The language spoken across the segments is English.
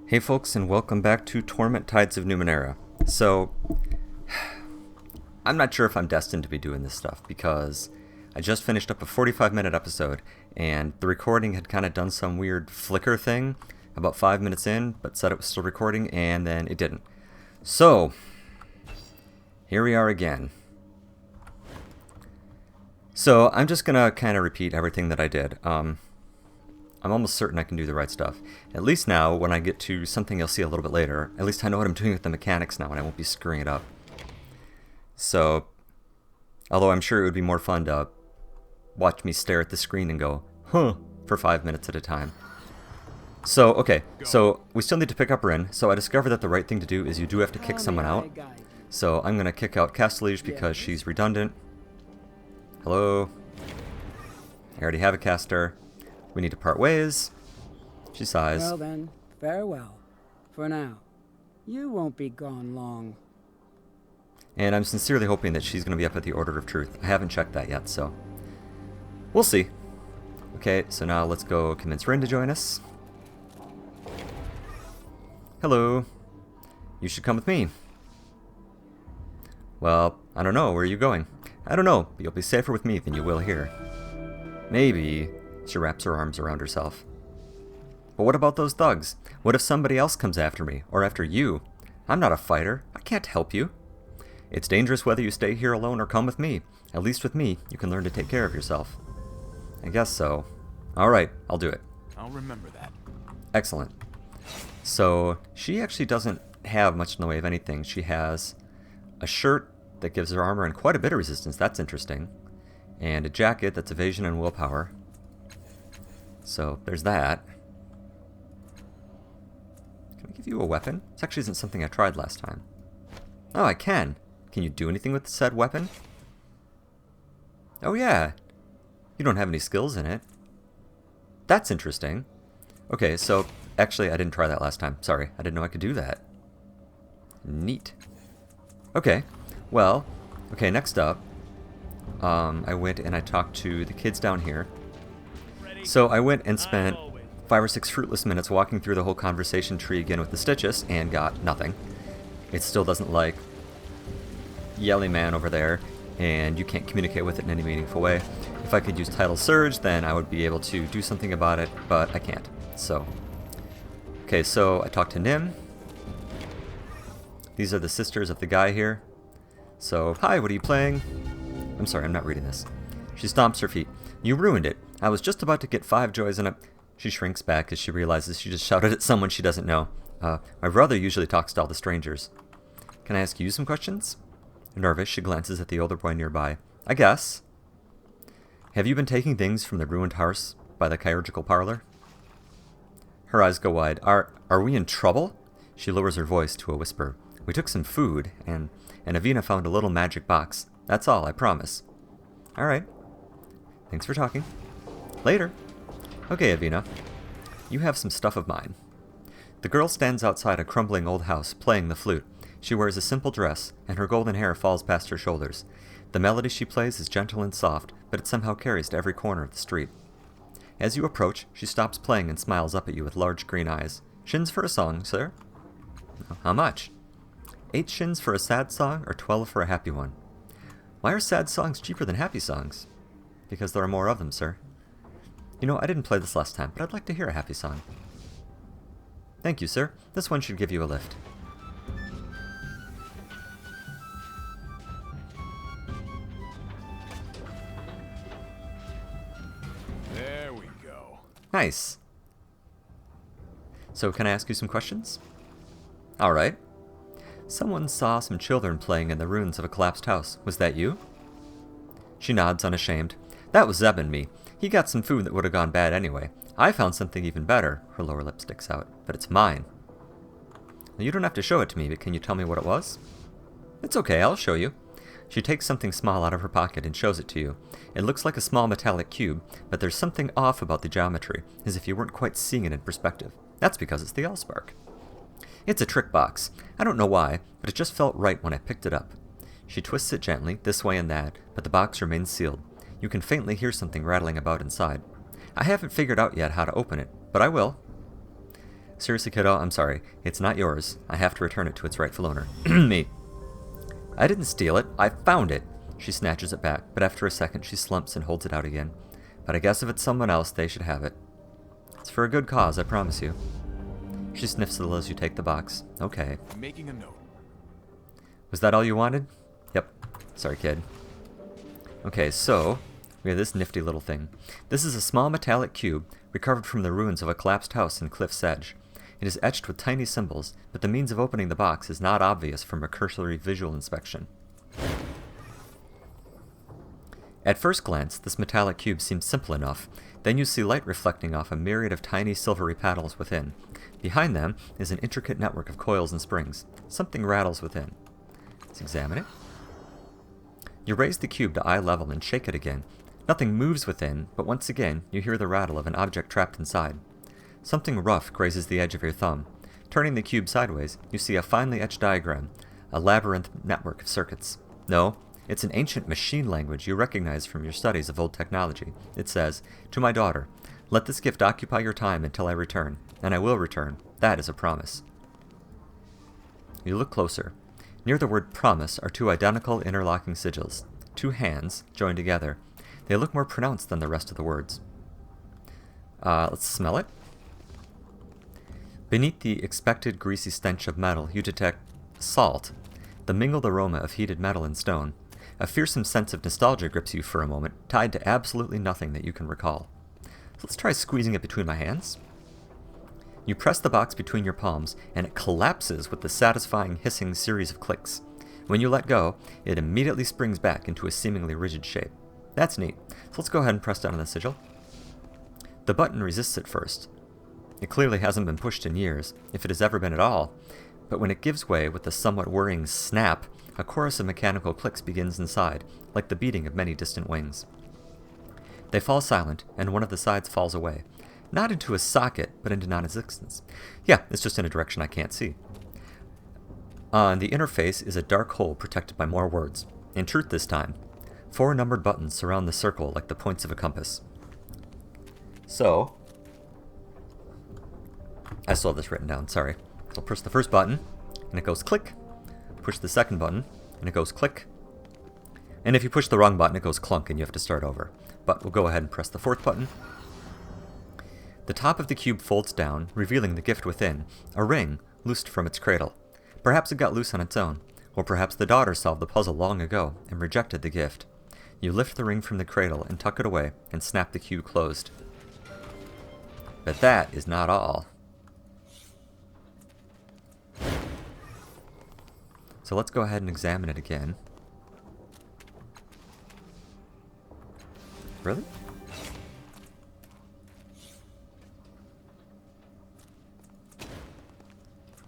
Hey folks, and welcome back to Torment Tides of Numenera. So, I'm not sure if I'm destined to be doing this stuff, because I just finished up a 45-minute episode, and the recording had kind of done some weird flicker thing about 5 minutes in, but said it was still recording, and then it didn't. So, here we are again. So, I'm just gonna kind of repeat everything that I did. I'm almost certain I can do the right stuff. At least now, when I get to something you'll see a little bit later, at least I know what I'm doing with the mechanics now, and I won't be screwing it up. So, although I'm sure it would be more fun to watch me stare at the screen and go, huh, for 5 minutes at a time. So, okay, so we still need to pick up Rin, so I discovered that the right thing to do is you do have to kick someone out. So I'm going to kick out Castellage because she's redundant. Hello? I already have a caster. We need to part ways. She sighs. Well then, farewell. For now. You won't be gone long. And I'm sincerely hoping that she's going to be up at the Order of Truth. I haven't checked that yet, so we'll see. Okay, so now let's go convince Rin to join us. Hello. You should come with me. Well, I don't know. Where are you going? I don't know, but you'll be safer with me than you will here. Maybe. She wraps her arms around herself. But what about those thugs? What if somebody else comes after me, or after you? I'm not a fighter. I can't help you. It's dangerous whether you stay here alone or come with me. At least with me, you can learn to take care of yourself. I guess so. Alright, I'll do it. I'll remember that. Excellent. So, she actually doesn't have much in the way of anything. She has a shirt that gives her armor and quite a bit of resistance. That's interesting. And a jacket that's evasion and willpower. So, there's that. Can I give you a weapon? This actually isn't something I tried last time. Oh, I can. Can you do anything with said weapon? Oh yeah. You don't have any skills in it. That's interesting. Okay, so, actually I didn't try that last time. Sorry, I didn't know I could do that. Neat. Okay, well, okay, next up, I went and I talked to the kids down here. So I went and spent 5 or 6 fruitless minutes walking through the whole conversation tree again with the Stitches, and got nothing. It still doesn't like Yelly Man over there, and you can't communicate with it in any meaningful way. If I could use Tidal Surge, then I would be able to do something about it, but I can't. So, okay, so I talked to Nim. These are the sisters of the guy here. So, hi, what are you playing? I'm sorry, I'm not reading this. She stomps her feet. You ruined it. I was just about to get 5 joys in a... She shrinks back as she realizes she just shouted at someone she doesn't know. My brother usually talks to all the strangers. Can I ask you some questions? Nervous, she glances at the older boy nearby. I guess. Have you been taking things from the ruined house by the chirurgical parlor? Her eyes go wide. Are we in trouble? She lowers her voice to a whisper. We took some food, and Avina found a little magic box. That's all, I promise. Alright. Thanks for talking. Later. Okay, Avina. You have some stuff of mine. The girl stands outside a crumbling old house, playing the flute. She wears a simple dress, and her golden hair falls past her shoulders. The melody she plays is gentle and soft, but it somehow carries to every corner of the street. As you approach, she stops playing and smiles up at you with large green eyes. Shins for a song, sir? How much? 8 shins for a sad song, or 12 for a happy one? Why are sad songs cheaper than happy songs? Because there are more of them, sir. You know, I didn't play this last time, but I'd like to hear a happy song. Thank you, sir. This one should give you a lift. There we go. Nice. So, can I ask you some questions? Alright. Someone saw some children playing in the ruins of a collapsed house. Was that you? She nods, unashamed. That was Zeb and me. He got some food that would have gone bad anyway. I found something even better. Her lower lip sticks out. But it's mine. Well, you don't have to show it to me, but can you tell me what it was? It's okay, I'll show you. She takes something small out of her pocket and shows it to you. It looks like a small metallic cube, but there's something off about the geometry, as if you weren't quite seeing it in perspective. That's because it's the Allspark. It's a trick box. I don't know why, but it just felt right when I picked it up. She twists it gently, this way and that, but the box remains sealed. You can faintly hear something rattling about inside. I haven't figured out yet how to open it, but I will. Seriously, kiddo, I'm sorry. It's not yours. I have to return it to its rightful owner. Me. I didn't steal it. I found it. She snatches it back, but after a second she slumps and holds it out again. But I guess if it's someone else, they should have it. It's for a good cause, I promise you. She sniffs a little as you take the box. Okay. Making a note. Was that all you wanted? Yep. Sorry, kid. Okay, so we have this nifty little thing. This is a small metallic cube recovered from the ruins of a collapsed house in Cliff's Edge. It is etched with tiny symbols, but the means of opening the box is not obvious from a cursory visual inspection. At first glance, this metallic cube seems simple enough. Then you see light reflecting off a myriad of tiny silvery paddles within. Behind them is an intricate network of coils and springs. Something rattles within. Let's examine it. You raise the cube to eye level and shake it again. Nothing moves within, but once again you hear the rattle of an object trapped inside. Something rough grazes the edge of your thumb. Turning the cube sideways, you see a finely etched diagram, a labyrinth network of circuits. No, it's an ancient machine language you recognize from your studies of old technology. It says, "To my daughter, let this gift occupy your time until I return, and I will return. That is a promise." You look closer. Near the word promise are two identical interlocking sigils, two hands joined together. They look more pronounced than the rest of the words. Let's smell it. Beneath the expected greasy stench of metal, you detect salt, the mingled aroma of heated metal and stone. A fearsome sense of nostalgia grips you for a moment, tied to absolutely nothing that you can recall. So let's try squeezing it between my hands. You press the box between your palms, and it collapses with the satisfying hissing series of clicks. When you let go, it immediately springs back into a seemingly rigid shape. That's neat. So let's go ahead and press down on the sigil. The button resists at first. It clearly hasn't been pushed in years, if it has ever been at all, but when it gives way with a somewhat worrying snap, a chorus of mechanical clicks begins inside, like the beating of many distant wings. They fall silent, and one of the sides falls away. Not into a socket, but into non-existence. Yeah, it's just in a direction I can't see. On the interface is a dark hole protected by more words. In truth this time. 4 numbered buttons surround the circle like the points of a compass. So, I still have this written down, sorry. So I'll push the first button, and it goes click. Push the second button, and it goes click. And if you push the wrong button, it goes clunk, and you have to start over. But we'll go ahead and press the fourth button. The top of the cube folds down, revealing the gift within, a ring loosed from its cradle. Perhaps it got loose on its own, or perhaps the daughter solved the puzzle long ago and rejected the gift. You lift the ring from the cradle and tuck it away and snap the cube closed. But that is not all. So let's go ahead and examine it again. Really?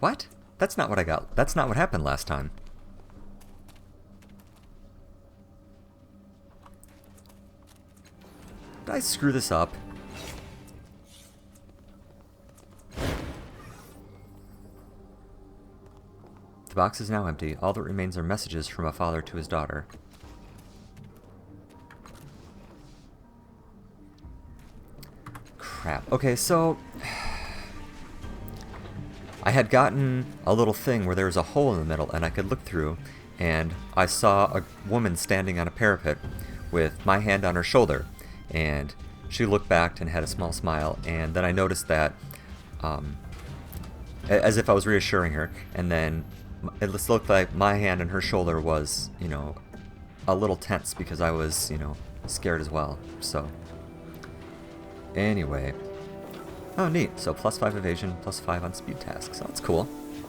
What? That's not what I got. That's not what happened last time. Did I screw this up? The box is now empty. All that remains are messages from a father to his daughter. Crap. Okay, so I had gotten a little thing where there was a hole in the middle and I could look through, and I saw a woman standing on a parapet with my hand on her shoulder, and she looked back and had a small smile, and then I noticed that as if I was reassuring her, and then it just looked like my hand on her shoulder was, you know, a little tense because I was, you know, scared as well. So anyway, oh neat. So +5 evasion, +5 on speed tasks. So that's cool.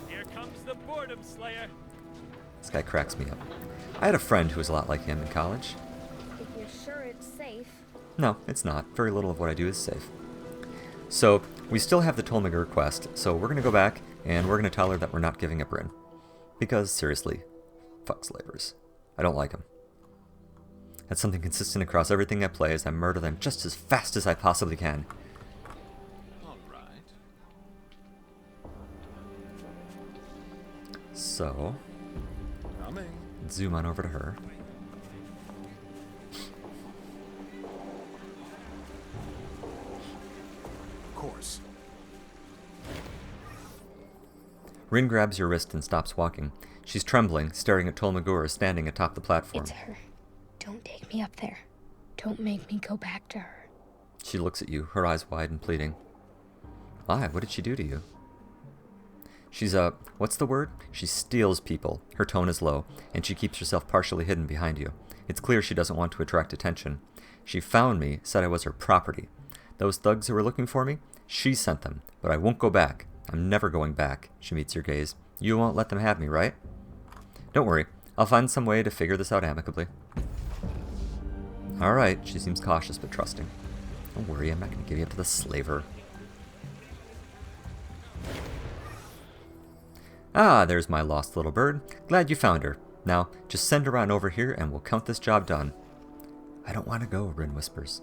Here comes the boredom slayer. This guy cracks me up. I had a friend who was a lot like him in college. If you're sure it's safe. No, it's not. Very little of what I do is safe. So we still have the Tolmega request, so we're going to go back and we're going to tell her that we're not giving up Bryn. Because, seriously, fuck slavers. I don't like them. That's something consistent across everything I play, as I murder them just as fast as I possibly can. All right. So, Coming. zoom on over to her. Of course. Rin grabs your wrist and stops walking. She's trembling, staring at Tolmagura standing atop the platform. It's her. Don't take me up there. Don't make me go back to her. She looks at you, her eyes wide and pleading. Why? What did she do to you? She's what's the word? She steals people. Her tone is low, and she keeps herself partially hidden behind you. It's clear she doesn't want to attract attention. She found me, said I was her property. Those thugs who were looking for me, she sent them, but I won't go back. I'm never going back. She meets your gaze. You won't let them have me, right? Don't worry. I'll find some way to figure this out amicably. Alright, she seems cautious but trusting. Don't worry, I'm not going to give you up to the slaver. Ah, there's my lost little bird. Glad you found her. Now, just send her on over here and we'll count this job done. I don't want to go, Rin whispers.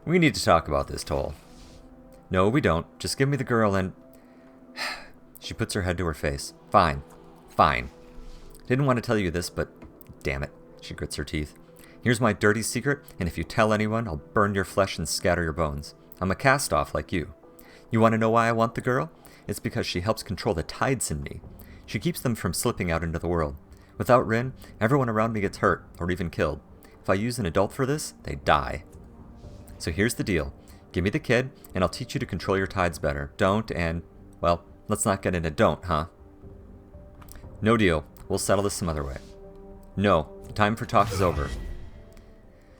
We need to talk about this, Toll. No, we don't. Just give me the girl and... She puts her head to her face. Fine. Fine. Didn't want to tell you this, but... Damn it. She grits her teeth. Here's my dirty secret, and if you tell anyone, I'll burn your flesh and scatter your bones. I'm a cast-off like you. You want to know why I want the girl? It's because she helps control the tides in me. She keeps them from slipping out into the world. Without Rin, everyone around me gets hurt, or even killed. If I use an adult for this, they die. So here's the deal. Give me the kid, and I'll teach you to control your tides better. Don't, and, well, let's not get into don't, huh? No deal. We'll settle this some other way. No, the time for talk is over.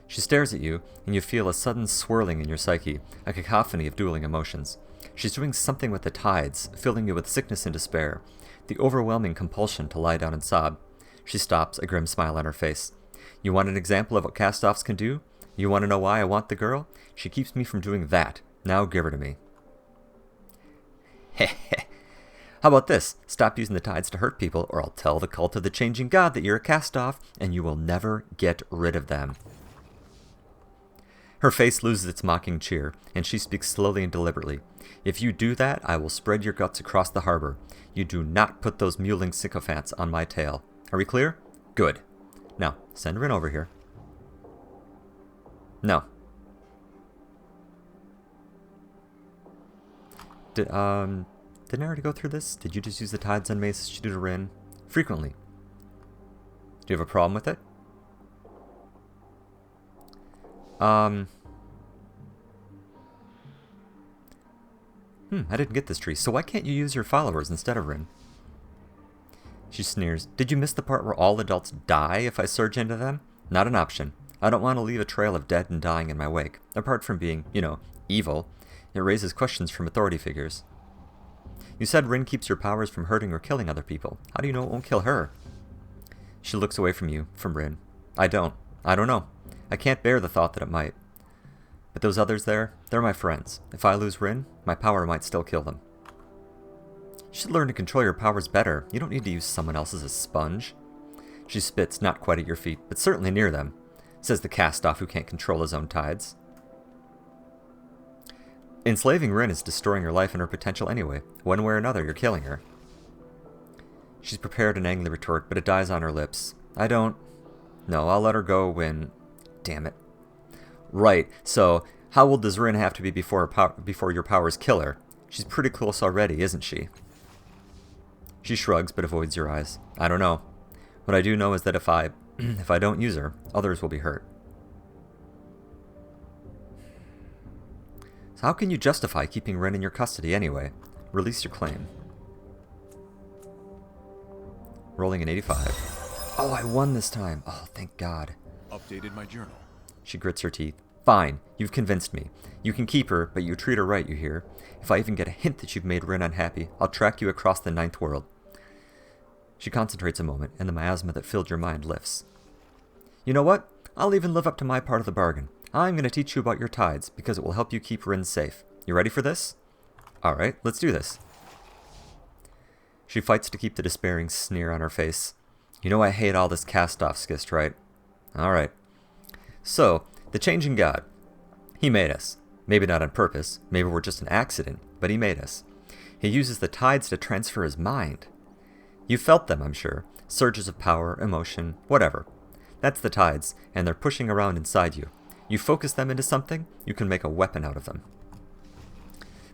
She stares at you, and you feel a sudden swirling in your psyche, a cacophony of dueling emotions. She's doing something with the tides, filling you with sickness and despair, the overwhelming compulsion to lie down and sob. She stops, a grim smile on her face. You want an example of what cast-offs can do? You want to know why I want the girl? She keeps me from doing that. Now give her to me. Heh. How about this? Stop using the tides to hurt people, or I'll tell the cult of the changing god that you're a cast-off, and you will never get rid of them. Her face loses its mocking cheer, and she speaks slowly and deliberately. If you do that, I will spread your guts across the harbor. You do not put those mewling sycophants on my tail. Are we clear? Good. Now, send Rin over here. No. Didn't I already go through this? Did you just use the tides on Mace as you do to Rin? Frequently. Do you have a problem with it? I didn't get this tree. So why can't you use your followers instead of Rin? She sneers. Did you miss the part where all adults die if I surge into them? Not an option. I don't want to leave a trail of dead and dying in my wake. Apart from being, evil, it raises questions from authority figures. You said Rin keeps your powers from hurting or killing other people. How do you know it won't kill her? She looks away from you, from Rin. I don't know. I can't bear the thought that it might. But those others there, they're my friends. If I lose Rin, my power might still kill them. You should learn to control your powers better. You don't need to use someone else as a sponge. She spits, not quite at your feet, but certainly near them, says the cast-off who can't control his own tides. Enslaving Rin is destroying her life and her potential anyway. One way or another, you're killing her. She's prepared an angry retort, but it dies on her lips. No, I'll let her go when... Damn it. Right, so how old does Rin have to be before your powers kill her? She's pretty close already, isn't she? She shrugs but avoids your eyes. I don't know. What I do know is that if I don't use her, others will be hurt. So how can you justify keeping Rin in your custody anyway? Release your claim. Rolling an 85. Oh, I won this time. Oh, thank God. Updated my journal. She grits her teeth. Fine, you've convinced me. You can keep her, but you treat her right, you hear? If I even get a hint that you've made Rin unhappy, I'll track you across the 9th world. She concentrates a moment, and the miasma that filled your mind lifts. You know what? I'll even live up to my part of the bargain. I'm going to teach you about your tides, because it will help you keep Rin safe. You ready for this? Alright, let's do this. She fights to keep the despairing sneer on her face. You know I hate all this cast-off skist, right? Alright. So, the changing god. He made us. Maybe not on purpose, maybe we're just an accident, but he made us. He uses the tides to transfer his mind. You felt them, I'm sure. Surges of power, emotion, whatever. That's the tides, and they're pushing around inside you. You focus them into something, you can make a weapon out of them.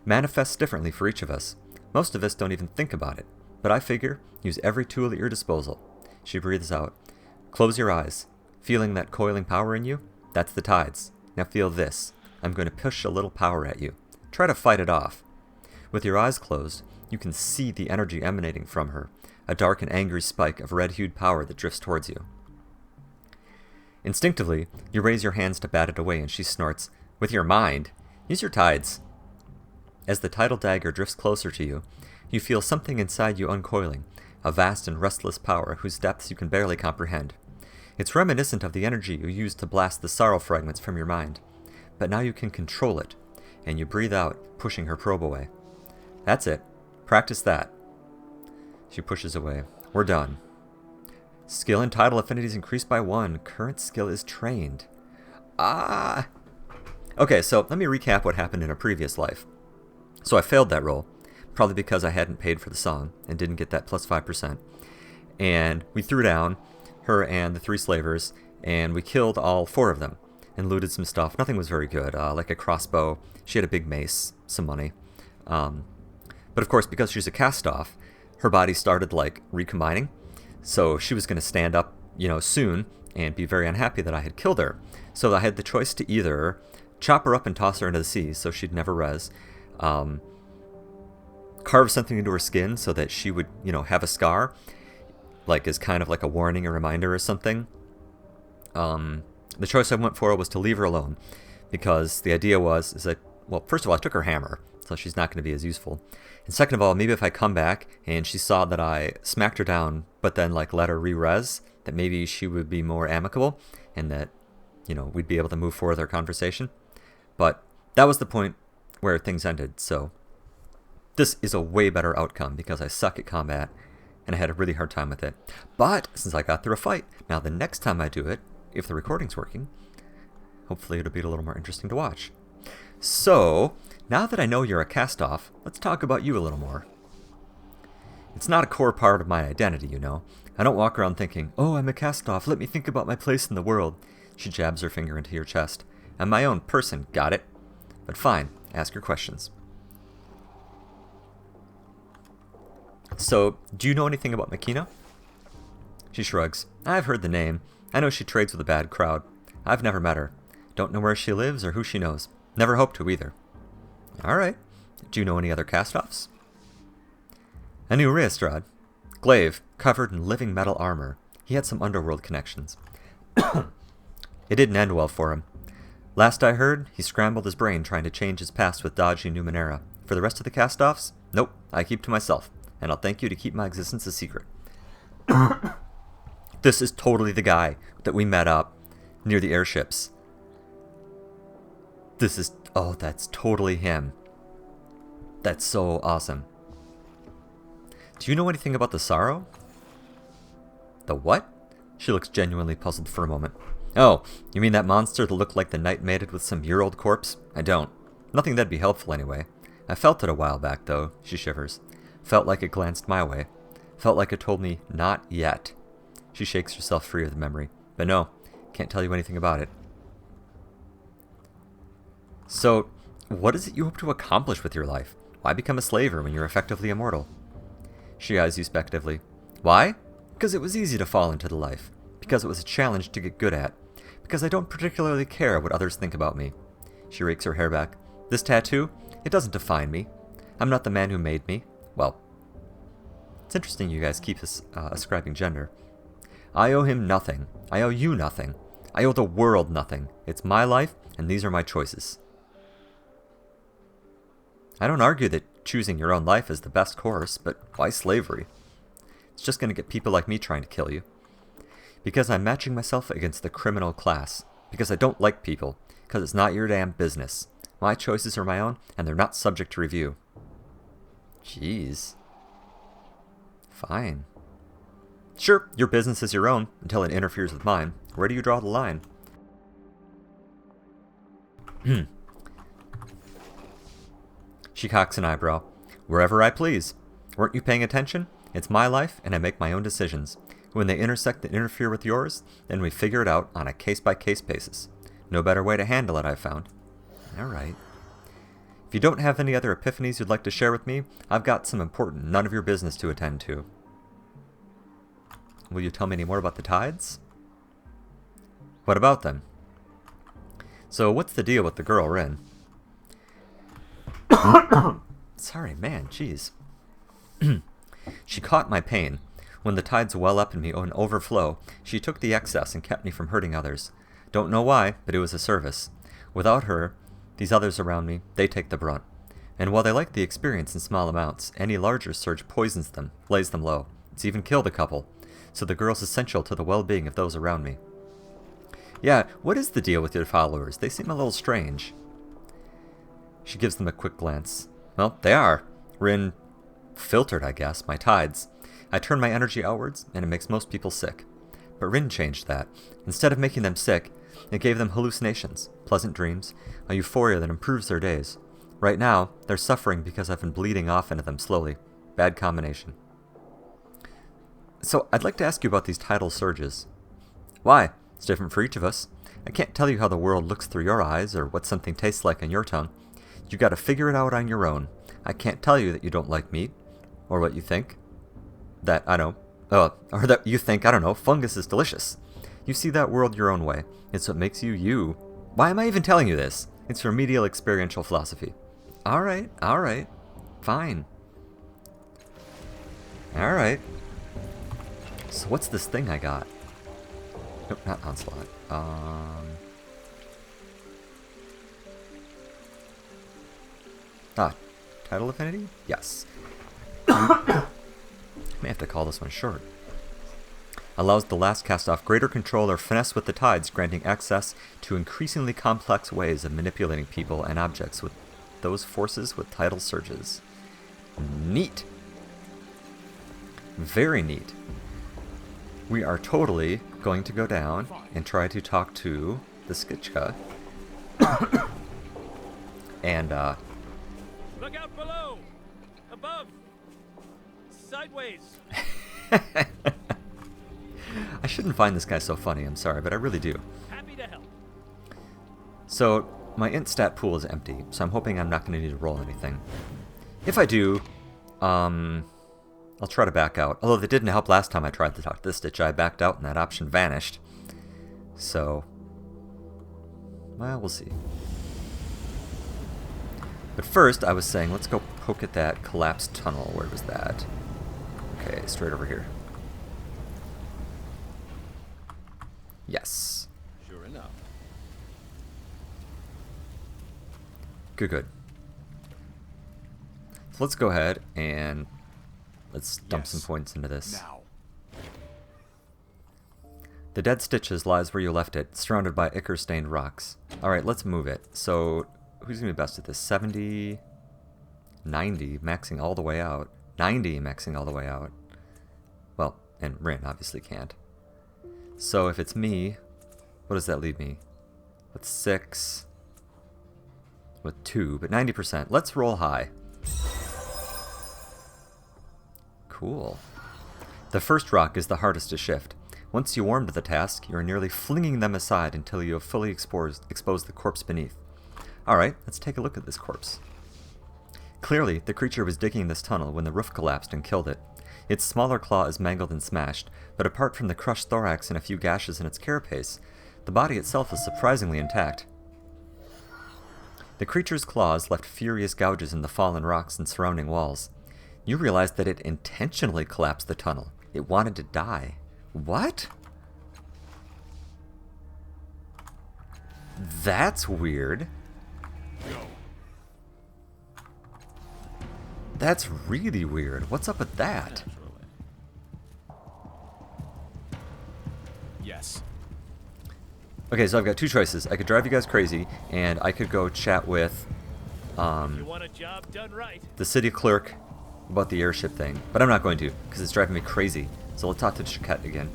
Manifests differently for each of us. Most of us don't even think about it, but I figure use every tool at your disposal. She breathes out. Close your eyes. Feeling that coiling power in you? That's the tides. Now feel this. I'm going to push a little power at you. Try to fight it off. With your eyes closed, you can see the energy emanating from her, a dark and angry spike of red-hued power that drifts towards you. Instinctively, you raise your hands to bat it away, and she snorts, "With your mind, use your tides." As the tidal dagger drifts closer to you, you feel something inside you uncoiling, a vast and restless power whose depths you can barely comprehend. It's reminiscent of the energy you used to blast the sorrow fragments from your mind, but now you can control it, and you breathe out, pushing her probe away. That's it. Practice that. She pushes away. We're done. Skill and tidal affinities increased by 1. Current skill is trained. Ah! Okay, so let me recap what happened in a previous life. So I failed that roll, probably because I hadn't paid for the song and didn't get that plus 5%. And we threw down her and the 3 slavers, and we killed all 4 of them and looted some stuff. Nothing was very good, like a crossbow. She had a big mace, some money. But of course, because she's a cast-off, her body started like recombining. So she was going to stand up, soon and be very unhappy that I had killed her. So I had the choice to either chop her up and toss her into the sea so she'd never res, carve something into her skin so that she would, have a scar, like as kind of like a warning, a reminder or something. The choice I went for was to leave her alone, because the idea is that, well, first of all, I took her hammer, so she's not going to be as useful. And second of all, maybe if I come back and she saw that I smacked her down, but then like let her re-res, that maybe she would be more amicable, and that, we'd be able to move forward with our conversation. But that was the point where things ended, so this is a way better outcome because I suck at combat and I had a really hard time with it. But since I got through a fight, now the next time I do it, if the recording's working, hopefully it'll be a little more interesting to watch. So, now that I know you're a cast-off, let's talk about you a little more. It's not a core part of my identity, I don't walk around thinking, "Oh, I'm a cast-off, let me think about my place in the world." She jabs her finger into your chest. "I'm my own person, got it? But fine, ask your questions." So, do you know anything about Makina? She shrugs. "I've heard the name. I know she trades with a bad crowd. I've never met her. Don't know where she lives or who she knows. Never hope to either." "Alright. Do you know any other cast-offs?" "I knew Reastrad. Glaive, covered in living metal armor. He had some underworld connections. It didn't end well for him. Last I heard, he scrambled his brain trying to change his past with dodgy Numenera. For the rest of the cast-offs, nope, I keep to myself, and I'll thank you to keep my existence a secret." This is totally the guy that we met up near the airships. That's totally him. That's so awesome. Do you know anything about the sorrow? The what? She looks genuinely puzzled for a moment. "Oh, you mean that monster that looked like the knight mated with some year-old corpse? I don't. Nothing that'd be helpful anyway. I felt it a while back, though." She shivers. "Felt like it glanced my way. Felt like it told me, not yet." She shakes herself free of the memory. "But no, can't tell you anything about it." "So, what is it you hope to accomplish with your life? Why become a slaver when you're effectively immortal?" She eyes you speculatively. "Why? Because it was easy to fall into the life. Because it was a challenge to get good at. Because I don't particularly care what others think about me." She rakes her hair back. "This tattoo? It doesn't define me. I'm not the man who made me. Well, it's interesting you guys keep ascribing gender. I owe him nothing. I owe you nothing. I owe the world nothing. It's my life, and these are my choices." I don't argue that choosing your own life is the best course, but why slavery? It's just going to get people like me trying to kill you. Because I'm matching myself against the criminal class. Because I don't like people. Because it's not your damn business. My choices are my own, and they're not subject to review. Jeez. Fine. Sure, your business is your own, until it interferes with mine. Where do you draw the line? She cocks an eyebrow. "Wherever I please. Weren't you paying attention? It's my life, and I make my own decisions. When they intersect and interfere with yours, then we figure it out on a case-by-case basis. No better way to handle it, I've found." Alright. If you don't have any other epiphanies you'd like to share with me, I've got some important none of your business to attend to. Will you tell me any more about the tides? What about them? So what's the deal with the girl, Rin? Sorry, man, jeez. She caught my pain. When the tides well up in me and overflow, she took the excess and kept me from hurting others. Don't know why, but it was a service. Without her, these others around me, they take the brunt. And while they like the experience in small amounts, any larger surge poisons them, lays them low. It's even killed a couple. So the girl's essential to the well-being of those around me. Yeah, what is the deal with your followers? They seem a little strange. She gives them a quick glance. Well, they are. Rin filtered, I guess, my tides. I turn my energy outwards, and it makes most people sick. But Rin changed that. Instead of making them sick, it gave them hallucinations, pleasant dreams, a euphoria that improves their days. Right now, they're suffering because I've been bleeding off into them slowly. Bad combination. So, I'd like to ask you about these tidal surges. Why? It's different for each of us. I can't tell you how the world looks through your eyes, or what something tastes like on your tongue. You gotta figure it out on your own. I can't tell you that you don't like meat, or what you think. That, I don't know, or that you think, I don't know, fungus is delicious. You see that world your own way. It's what makes you you. Why am I even telling you this? It's remedial experiential philosophy. Alright, fine. Alright. So what's this thing I got? Nope, not Onslaught. Tidal Affinity? Yes. May have to call this one short. Allows the last cast off greater control or finesse with the tides, granting access to increasingly complex ways of manipulating people and objects with those forces with tidal surges. Neat. Very neat. We are totally going to go down and try to talk to the Skitchka. And, Look out below! Above! Sideways! I shouldn't find this guy so funny, I'm sorry, but I really do. Happy to help. So, my int stat pool is empty, so I'm hoping I'm not going to need to roll anything. If I do, I'll try to back out. Although that didn't help last time I tried to talk to this Stitch, I backed out and that option vanished. So, well, we'll see. But first, I was saying, let's go poke at that collapsed tunnel. Where was that? Okay, straight over here. Yes. Sure enough. Good. So let's go ahead and let's dump some points into this. Now. The dead Stitches lies where you left it, surrounded by ichor-stained rocks. Alright, let's move it. So, who's going to be best at this? 70, 90, maxing all the way out. 90, maxing all the way out. Well, and Rin obviously can't. So if it's me, what does that leave me? With 6, with 2, but 90%. Let's roll high. Cool. The first rock is the hardest to shift. Once you warm to the task, you are nearly flinging them aside until you have fully exposed the corpse beneath. Alright, let's take a look at this corpse. Clearly, the creature was digging this tunnel when the roof collapsed and killed it. Its smaller claw is mangled and smashed, but apart from the crushed thorax and a few gashes in its carapace, the body itself is surprisingly intact. The creature's claws left furious gouges in the fallen rocks and surrounding walls. You realize that it intentionally collapsed the tunnel. It wanted to die. What? That's weird. That's really weird. What's up with that? Yes. Okay, so I've got two choices. I could drive you guys crazy, and I could go chat with You want a job done right? the city clerk about the airship thing. But I'm not going to, because it's driving me crazy. So let's talk to Chiquette again.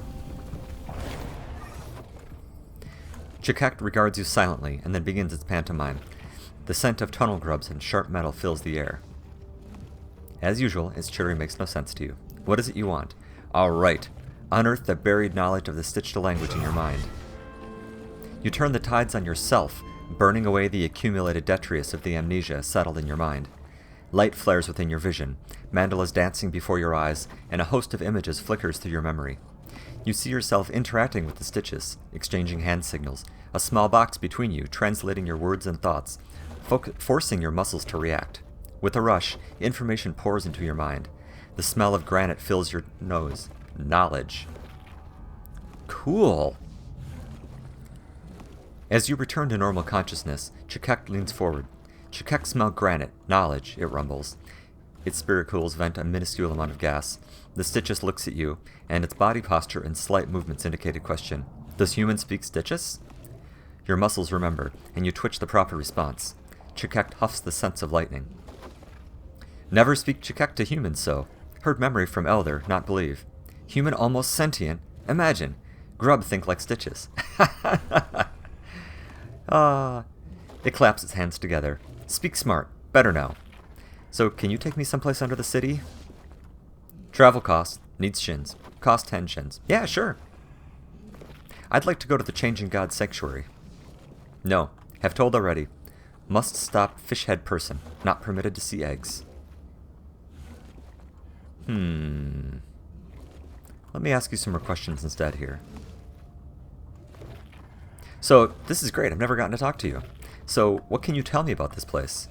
Chiquette regards you silently, and then begins its pantomime. The scent of tunnel grubs and sharp metal fills the air. As usual, its chittering makes no sense to you. What is it you want? Alright. Unearth the buried knowledge of the Stitched language in your mind. You turn the tides on yourself, burning away the accumulated detritus of the amnesia settled in your mind. Light flares within your vision, mandalas dancing before your eyes, and a host of images flickers through your memory. You see yourself interacting with the stitches, exchanging hand signals, a small box between you translating your words and thoughts, forcing your muscles to react. With a rush, information pours into your mind. The smell of granite fills your nose. Knowledge. Cool. As you return to normal consciousness, Chikek leans forward. Chikek smell granite. Knowledge, it rumbles. Its spiracles vent a minuscule amount of gas. The Stitches looks at you, and its body posture and slight movements indicate a question. Does human speak Stitches? Your muscles remember, and you twitch the proper response. Chikek huffs the sense of lightning. Never speak Chikek to humans so. Heard memory from Elder, not believe. Human almost sentient? Imagine. Grub think like Stitches. It claps its hands together. Speak smart. Better now. So, can you take me someplace under the city? Travel cost. Needs shins. Cost 10 shins. Yeah, sure. I'd like to go to the Changing God Sanctuary. No. Have told already. Must stop fishhead person. Not permitted to see eggs. Let me ask you some more questions instead here. So, this is great. I've never gotten to talk to you. So, what can you tell me about this place?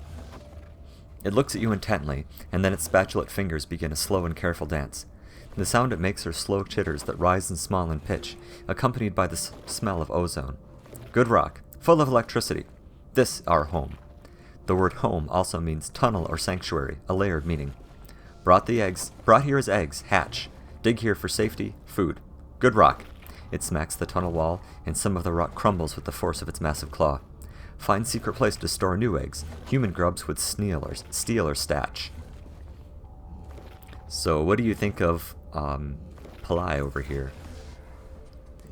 It looks at you intently, and then its spatulate fingers begin a slow and careful dance. The sound it makes are slow chitters that rise and small in pitch, accompanied by the smell of ozone. Good rock, full of electricity. This our home. The word home also means tunnel or sanctuary, a layered meaning. Brought here as eggs, hatch. Dig here for safety, food. Good rock. It smacks the tunnel wall, and some of the rock crumbles with the force of its massive claw. Find secret place to store new eggs. Human grubs would steal or statch. So, what do you think of Palai over here?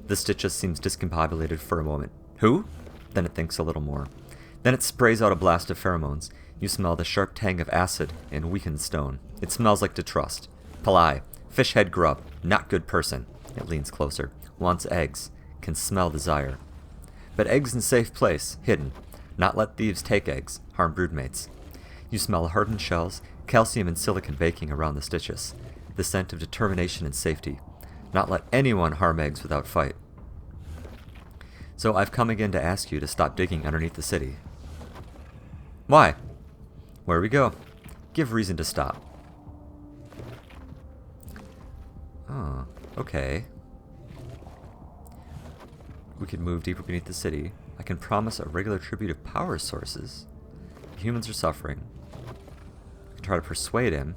The Stitches seems discombobulated for a moment. Who? Then it thinks a little more. Then it sprays out a blast of pheromones. You smell the sharp tang of acid and weakened stone. It smells like distrust. Palai, fishhead grub, not good person. It leans closer. Wants eggs. Can smell desire. But eggs in safe place, hidden. Not let thieves take eggs, harm broodmates. You smell hardened shells, calcium and silicon baking around the Stitches. The scent of determination and safety. Not let anyone harm eggs without fight. So I've come again to ask you to stop digging underneath the city. Why? Where we go. Give reason to stop. Oh, okay. We could move deeper beneath the city. I can promise a regular tribute of power sources. Humans are suffering. I can try to persuade him.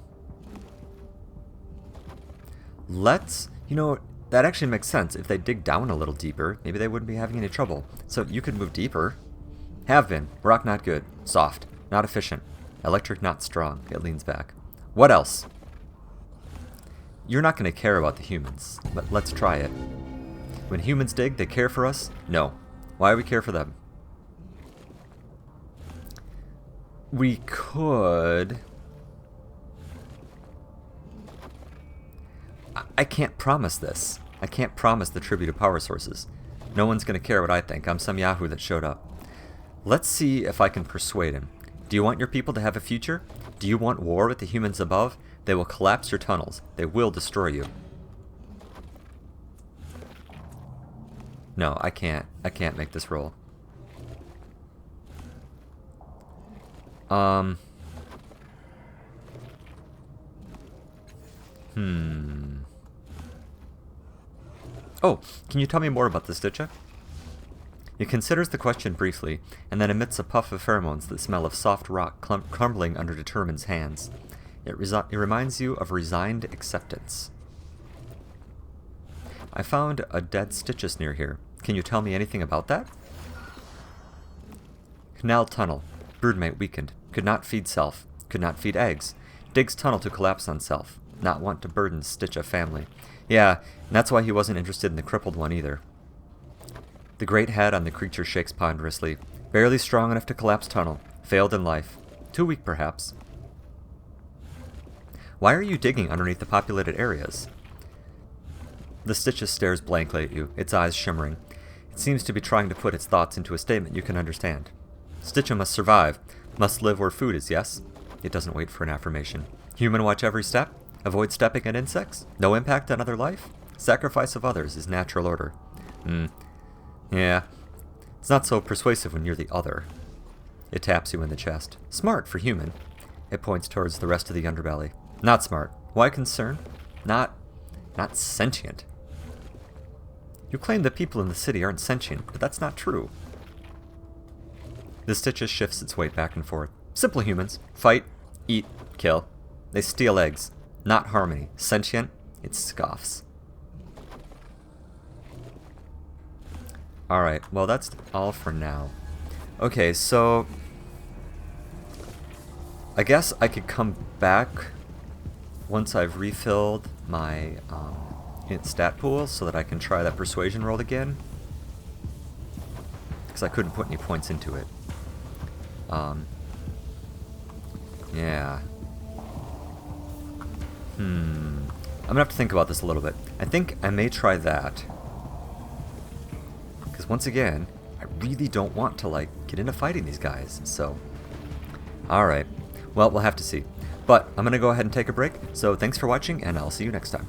That actually makes sense. If they dig down a little deeper, maybe they wouldn't be having any trouble. So you could move deeper. Have been. Rock not good. Soft. Not efficient. Electric not strong. It leans back. What else? You're not going to care about the humans, but let's try it. When humans dig, they care for us? No. Why do we care for them? We could... I can't promise this. I can't promise the tribute of power sources. No one's going to care what I think. I'm some yahoo that showed up. Let's see if I can persuade him. Do you want your people to have a future? Do you want war with the humans above? They will collapse your tunnels. They will destroy you. No, I can't. I can't make this roll. Oh, can you tell me more about this, Stitcha? He considers the question briefly, and then emits a puff of pheromones that smell of soft rock crumbling under Determined's hands. It reminds you of resigned acceptance. I found a dead Stitches near here. Can you tell me anything about that? Canal tunnel. Broodmate weakened. Could not feed self. Could not feed eggs. Digs tunnel to collapse on self. Not want to burden Stitch a family. Yeah, and that's why he wasn't interested in the crippled one either. The great head on the creature shakes ponderously. Barely strong enough to collapse tunnel. Failed in life. Too weak, perhaps. Why are you digging underneath the populated areas? The Stitches stares blankly at you, its eyes shimmering. It seems to be trying to put its thoughts into a statement you can understand. Stitcha must survive. Must live where food is, yes? It doesn't wait for an affirmation. Human watch every step. Avoid stepping at insects. No impact on other life. Sacrifice of others is natural order. Yeah. It's not so persuasive when you're the other. It taps you in the chest. Smart for human. It points towards the rest of the underbelly. Not smart. Why concern? Not sentient. You claim that people in the city aren't sentient, but that's not true. The Stitcha shifts its weight back and forth. Simple humans. Fight, eat, kill. They steal eggs. Not harmony. Sentient? It scoffs. Alright, well that's all for now. Okay, so I guess I could come back once I've refilled my stat pool so that I can try that persuasion roll again. Because I couldn't put any points into it. Yeah. I'm gonna have to think about this a little bit. I think I may try that. Because once again, I really don't want to, like, get into fighting these guys, so. Alright. Well, we'll have to see. But I'm gonna go ahead and take a break, so thanks for watching, and I'll see you next time.